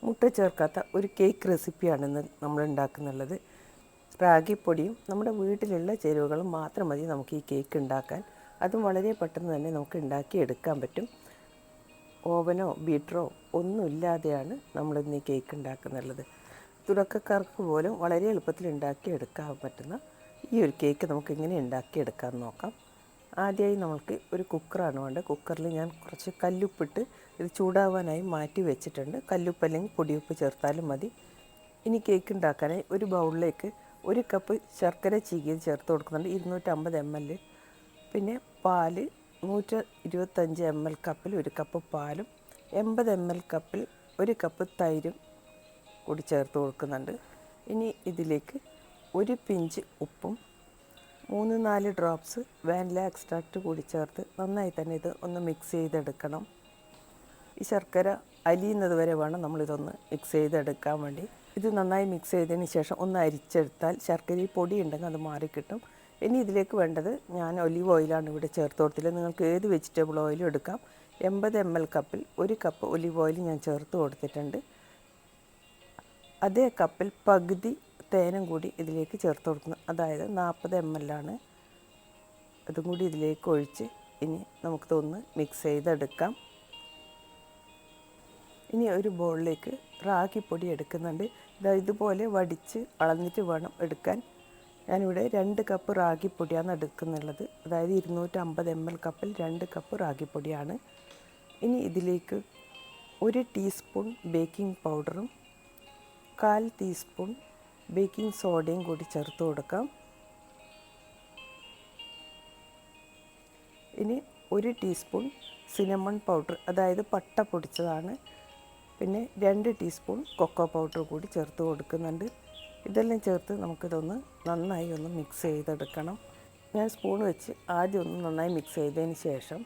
മുട്ട ചേർക്കാത്ത ഒരു കേക്ക് റെസിപ്പിയാണെന്ന് നമ്മൾ ഉണ്ടാക്കുന്നുള്ളത്. റാഗിപ്പൊടിയും നമ്മുടെ വീട്ടിലുള്ള ചേരുവകളും മാത്രം മതി നമുക്ക് ഈ കേക്ക് ഉണ്ടാക്കാൻ. അതും വളരെ പെട്ടെന്ന് തന്നെ നമുക്ക് ഉണ്ടാക്കിയെടുക്കാൻ പറ്റും. ഓവനോ ബീറ്ററോ ഒന്നുമില്ലാതെയാണ് നമ്മളിന്ന് ഈ കേക്ക് ഉണ്ടാക്കുന്നുള്ളത്. തുടക്കക്കാർക്ക് പോലും വളരെ എളുപ്പത്തിൽ ഉണ്ടാക്കിയെടുക്കാൻ പറ്റുന്ന ഈ ഒരു കേക്ക് നമുക്ക് എങ്ങനെ ഉണ്ടാക്കിയെടുക്കാമെന്ന് നോക്കാം. ആദ്യമായി നമുക്ക് ഒരു കുക്കറാണ് വേണ്ടത്. കുക്കറിൽ ഞാൻ കുറച്ച് കല്ലുപ്പിട്ട് ഇത് ചൂടാവാനായി മാറ്റി വെച്ചിട്ടുണ്ട്. കല്ലുപ്പ് അല്ലെങ്കിൽ പൊടിയുപ്പ് ചേർത്താലും മതി. ഇനി കേക്ക് ഉണ്ടാക്കാനായി ഒരു ബൗളിലേക്ക് 1 കപ്പ് ശർക്കര ചീകിയത് ചേർത്ത് കൊടുക്കുന്നുണ്ട്. 250 ml. പിന്നെ പാല് 125 ml കപ്പിൽ 1 കപ്പ് പാലും 80 ml കപ്പിൽ 1 കപ്പ് തൈരും കൂടി ചേർത്ത് കൊടുക്കുന്നുണ്ട്. ഇനി ഇതിലേക്ക് 1 പിഞ്ച് ഉപ്പും 3-4 ഡ്രോപ്സ് വാനില എക്സ്ട്രാക്റ്റ് കൂടി ചേർത്ത് നന്നായി തന്നെ ഇത് ഒന്ന് മിക്സ് ചെയ്തെടുക്കണം. ഈ ശർക്കര അലിയുന്നത് വരെ വേണം നമ്മളിതൊന്ന് മിക്സ് ചെയ്തെടുക്കാൻ വേണ്ടി. ഇത് നന്നായി മിക്സ് ചെയ്തതിന് ശേഷം ഒന്ന് അരിച്ചെടുത്താൽ ശർക്കരയിൽ പൊടി ഉണ്ടെങ്കിൽ അത് മാറിക്കിട്ടും. ഇനി ഇതിലേക്ക് വേണ്ടത് ഞാൻ ഒലിവ് ഓയിലാണ് ഇവിടെ ചേർത്ത് കൊടുത്തില്ല. നിങ്ങൾക്ക് ഏത് വെജിറ്റബിൾ ഓയിലും എടുക്കാം. 80 ml കപ്പിൽ 1 കപ്പ് ഒലിവ് ഓയിൽ ഞാൻ ചേർത്ത് കൊടുത്തിട്ടുണ്ട്. അതേ കപ്പിൽ പകുതി തേനും കൂടി ഇതിലേക്ക് ചേർത്ത് കൊടുക്കുന്നു. അതായത് 40 ml ആണ്. അതും കൂടി ഇതിലേക്ക് ഒഴിച്ച് ഇനി നമുക്കിതൊന്ന് മിക്സ് ചെയ്തെടുക്കാം. ഇനി ഒരു ബൗളിലേക്ക് റാഗിപ്പൊടി എടുക്കുന്നുണ്ട്. ഇതുപോലെ വടിച്ച് അളന്നിട്ട് വേണം എടുക്കാൻ. ഞാനിവിടെ 2 കപ്പ് റാഗിപ്പൊടിയാണ് എടുക്കുന്നുള്ളത്. അതായത് 250 ml കപ്പിൽ 2 കപ്പ് റാഗിപ്പൊടിയാണ്. ഇനി ഇതിലേക്ക് 1 ടീസ്പൂൺ ബേക്കിംഗ് പൗഡറും 1/4 ടീസ്പൂൺ ബേക്കിംഗ് സോഡയും കൂടി ചേർത്ത് കൊടുക്കാം. ഇനി 1 ടീസ്പൂൺ സിനമൺ പൗഡർ, അതായത് പട്ട പൊടിച്ചതാണ്. പിന്നെ 2 ടീസ്പൂൺ കൊക്കോ പൗഡർ കൂടി ചേർത്ത് കൊടുക്കുന്നുണ്ട്. ഇതെല്ലാം ചേർത്ത് നമുക്കിതൊന്ന് നന്നായി ഒന്ന് മിക്സ് ചെയ്തെടുക്കണം. ഞാൻ സ്പൂൺ വെച്ച് ആദ്യം ഒന്ന് നന്നായി മിക്സ് ചെയ്തതിന് ശേഷം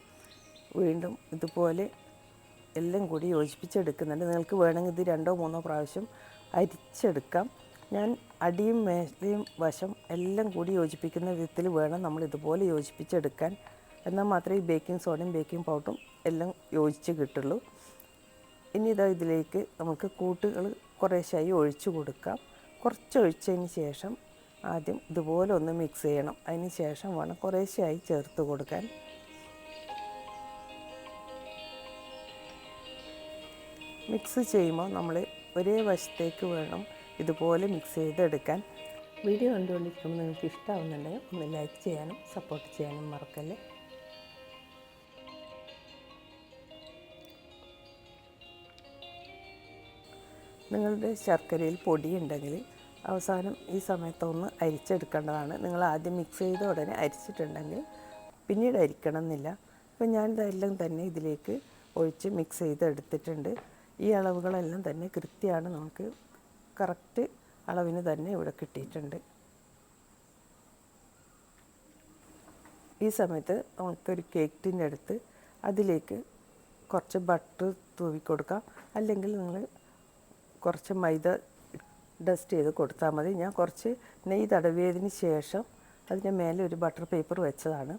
വീണ്ടും ഇതുപോലെ എല്ലാം കൂടി യോജിപ്പിച്ചെടുക്കുന്നുണ്ട്. നിങ്ങൾക്ക് വേണമെങ്കിൽ ഇത് 2-3 പ്രാവശ്യം അരിച്ചെടുക്കാം. ഞാൻ അടിയും മേലെയും വശം എല്ലാം കൂടി യോജിപ്പിക്കുന്ന വിധത്തിൽ വേണം നമ്മൾ ഇതുപോലെ യോജിപ്പിച്ചെടുക്കാൻ. എന്നാൽ മാത്രമേ ഈ ബേക്കിംഗ് സോഡയും ബേക്കിംഗ് പൗഡറും എല്ലാം യോജിച്ച് കിട്ടുള്ളൂ. ഇനി ഇതിലേക്ക് നമുക്ക് കൂട്ടുകൾ കുറേശ്ശായി ഒഴിച്ചു കൊടുക്കാം. കുറച്ച് ഒഴിച്ചതിന് ശേഷം ആദ്യം ഇതുപോലെ ഒന്ന് മിക്സ് ചെയ്യണം. അതിന് ശേഷം വേണം കുറേശ്ശായി ചേർത്ത് കൊടുക്കാൻ. മിക്സ് ചെയ്യുമ്പോൾ നമ്മൾ ഒരേ വശത്തേക്ക് വേണം ഇതുപോലെ മിക്സ് ചെയ്തെടുക്കാൻ. വീഡിയോ കണ്ടുകൊണ്ടിരിക്കുമ്പോൾ നിങ്ങൾക്ക് ഇഷ്ടമാവുന്നുണ്ടെങ്കിൽ ഒന്ന് ലൈക്ക് ചെയ്യാനും സപ്പോർട്ട് ചെയ്യാനും മറക്കല്ലേ. നിങ്ങളുടെ ശർക്കരയിൽ പൊടിയുണ്ടെങ്കിൽ അവസാനം ഈ സമയത്തൊന്ന് അരിച്ചെടുക്കേണ്ടതാണ്. നിങ്ങൾ ആദ്യം മിക്സ് ചെയ്ത ഉടനെ അരിച്ചിട്ടുണ്ടെങ്കിൽ പിന്നീട് അരിക്കണം എന്നില്ല. അപ്പോൾ ഞാനിതെല്ലാം തന്നെ ഇതിലേക്ക് ഒഴിച്ച് മിക്സ് ചെയ്തെടുത്തിട്ടുണ്ട്. ഈ അളവുകളെല്ലാം തന്നെ കൃത്യമാണ്. നമുക്ക് കറക്റ്റ് അളവിന് തന്നെ ഇവിടെ കിട്ടിയിട്ടുണ്ട്. ഈ സമയത്ത് നമുക്കൊരു കേക്ക് ടിന്നെടുത്ത് അതിലേക്ക് കുറച്ച് ബട്ടർ തൂവി കൊടുക്കാം. അല്ലെങ്കിൽ നിങ്ങൾ കുറച്ച് മൈദ ഡസ്റ്റ് ചെയ്ത് കൊടുത്താൽ മതി. ഞാൻ കുറച്ച് നെയ്യ് തടവിയതിന് ശേഷം അതിൻ്റെ മേലെ ഒരു ബട്ടർ പേപ്പർ വെച്ചതാണ്.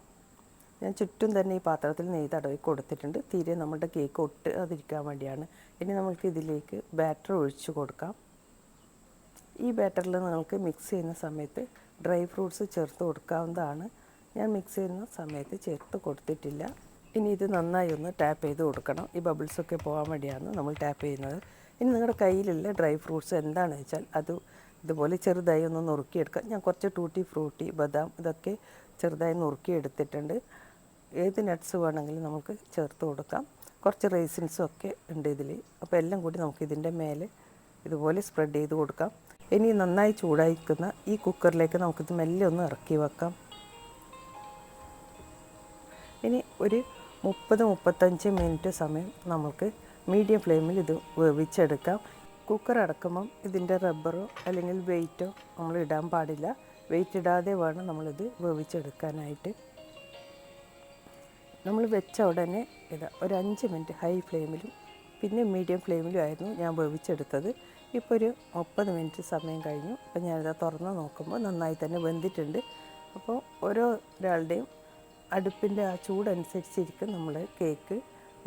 ഞാൻ ചുറ്റും തന്നെ ഈ പാത്രത്തിൽ നെയ്യ് തടവി കൊടുത്തിട്ടുണ്ട്. തീരെ നമ്മുടെ കേക്ക് ഒട്ടാതിരിക്കാൻ വേണ്ടിയാണ്. ഇനി നമുക്ക് ഇതിലേക്ക് ബാറ്റർ ഒഴിച്ച് കൊടുക്കാം. ഈ ബാറ്ററിൽ നിങ്ങൾക്ക് മിക്സ് ചെയ്യുന്ന സമയത്ത് ഡ്രൈ ഫ്രൂട്ട്സ് ചേർത്ത് കൊടുക്കാവുന്നതാണ്. ഞാൻ മിക്സ് ചെയ്യുന്ന സമയത്ത് ചേർത്ത് കൊടുത്തിട്ടില്ല. ഇനി ഇത് നന്നായി ഒന്ന് ടാപ്പ് ചെയ്ത് കൊടുക്കണം. ഈ ബബിൾസൊക്കെ പോകാൻ വേണ്ടിയാണ് നമ്മൾ ടാപ്പ് ചെയ്യുന്നത്. ഇനി നിങ്ങളുടെ കയ്യിലുള്ള ഡ്രൈ ഫ്രൂട്ട്സ് എന്താണെന്ന് വെച്ചാൽ അത് ഇതുപോലെ ചെറുതായി ഒന്ന് നുറുക്കിയെടുക്കാം. ഞാൻ കുറച്ച് ടൂട്ടി ഫ്രൂട്ടി, ബദാം ഇതൊക്കെ ചെറുതായി നുറുക്കിയെടുത്തിട്ടുണ്ട്. ഏത് നട്ട്സ് വേണമെങ്കിലും നമുക്ക് ചേർത്ത് കൊടുക്കാം. കുറച്ച് റൈസിൻസും ഒക്കെ ഉണ്ട് ഇതിൽ. അപ്പോൾ എല്ലാം കൂടി നമുക്ക് ഇതിൻ്റെ മേലെ ഇതുപോലെ സ്പ്രെഡ് ചെയ്ത് കൊടുക്കാം. ഇനി നന്നായി ചൂടായിരിക്കുന്ന ഈ കുക്കറിലേക്ക് നമുക്കിത് മെല്ലെ ഒന്ന് ഇറക്കി വെക്കാം. ഇനി ഒരു 30-35 മിനിറ്റ് സമയം നമുക്ക് മീഡിയം ഫ്ലെയിമിൽ ഇത് വേവിച്ചെടുക്കാം. കുക്കർ അടക്കുമ്പം ഇതിൻ്റെ റബ്ബറോ അല്ലെങ്കിൽ വെയിറ്റോ നമ്മൾ ഇടാൻ പാടില്ല. വെയിറ്റ് ഇടാതെ വേണം നമ്മളിത് വേവിച്ചെടുക്കാനായിട്ട്. നമ്മൾ വെച്ച ഉടനെ ഒരു 5 മിനിറ്റ് ഹൈ ഫ്ലെയിമിലും പിന്നെ മീഡിയം ഫ്ലെയിമിലും ആയിരുന്നു ഞാൻ വേവിച്ചെടുത്തത്. ഇപ്പോൾ ഒരു 30 മിനിറ്റ് സമയം കഴിഞ്ഞു. അപ്പോൾ ഞാനിത് തുറന്ന് നോക്കുമ്പോൾ നന്നായി തന്നെ വെന്തിട്ടുണ്ട്. അപ്പോൾ ഓരോരാളുടെയും അടുപ്പിൻ്റെ ആ ചൂടനുസരിച്ചിരിക്കും നമ്മൾ കേക്ക്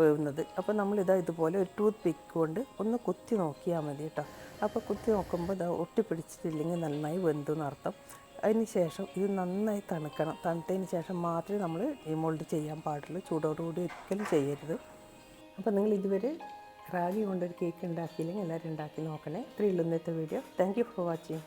വേവുന്നത്. അപ്പോൾ നമ്മളിതാ ഇതുപോലെ ഒരു ടൂത്ത് പിക്ക് കൊണ്ട് ഒന്ന് കുത്തി നോക്കിയാൽ മതി കേട്ടോ. അപ്പോൾ കുത്തി നോക്കുമ്പോൾ ഇത് ഒട്ടിപ്പിടിച്ചിട്ടില്ലെങ്കിൽ നന്നായി വെന്തു എന്നർത്ഥം. അതിന് ശേഷം ഇത് നന്നായി തണുക്കണം. തണുത്തതിന് ശേഷം മാത്രമേ നമ്മൾ ഡീമോൾഡ് ചെയ്യാൻ പാടുള്ളൂ. ചൂടോടുകൂടി ഒരിക്കലും ചെയ്യരുത്. അപ്പോൾ നിങ്ങൾ ഇതുവരെ റാഗി കൊണ്ടൊരു കേക്ക് ഉണ്ടാക്കിയില്ലെങ്കിൽ എല്ലാവരും ഉണ്ടാക്കി നോക്കണേ. ഇത്രയേ ഉള്ളൂ ഇന്നത്തെ video. Thank you for watching.